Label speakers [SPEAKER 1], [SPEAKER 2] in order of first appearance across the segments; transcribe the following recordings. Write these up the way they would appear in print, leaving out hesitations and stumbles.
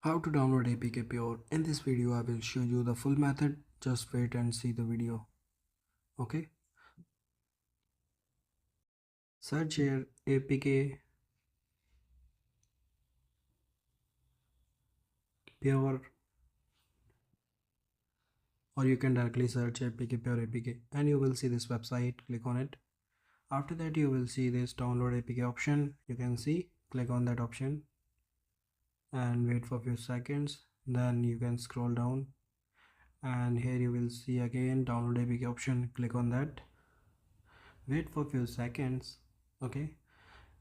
[SPEAKER 1] How to download APK Pure. In this video I will show you the full method. Just wait and see the video. Okay, search here APK Pure, or you can directly search APK Pure APK and you will see this website. Click on it. After that you will see this download APK option. You can see, click on that option and wait for a few seconds. Then you can scroll down and here you will see again download APK option. Click on that, wait for a few seconds. Okay,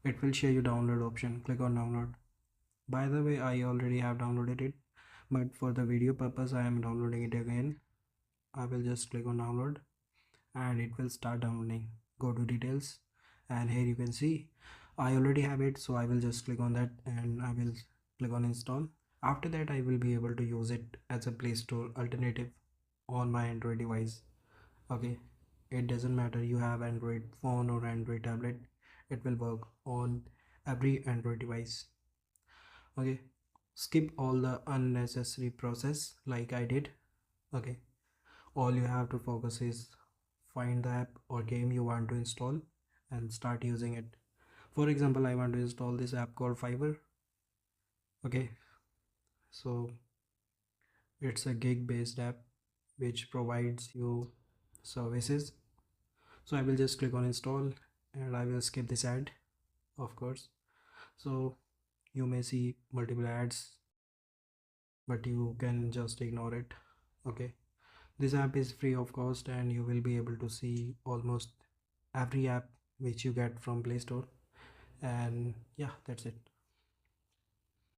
[SPEAKER 1] it will show you download option. Click on download. By the way, I already have downloaded it, but for the video purpose I am downloading it again. I will just click on download and it will start downloading. Go to details and here you can see I already have it, so I will just click on that and I will click on install. After that I will be able to use it as a Play Store alternative on my Android device. Okay, it doesn't matter you have Android phone or Android tablet, it will work on every Android device. Okay, skip all the unnecessary process like I did. Okay, all you have to focus is find the app or game you want to install and start using it. For example, I want to install this app called Fiverr. Okay, so it's a gig based app which provides you services. So I will just click on install and I will skip this ad, of course. So you may see multiple ads, but you can just ignore it. Okay, this app is free of cost and you will be able to see almost every app which you get from Play Store. And yeah, that's it.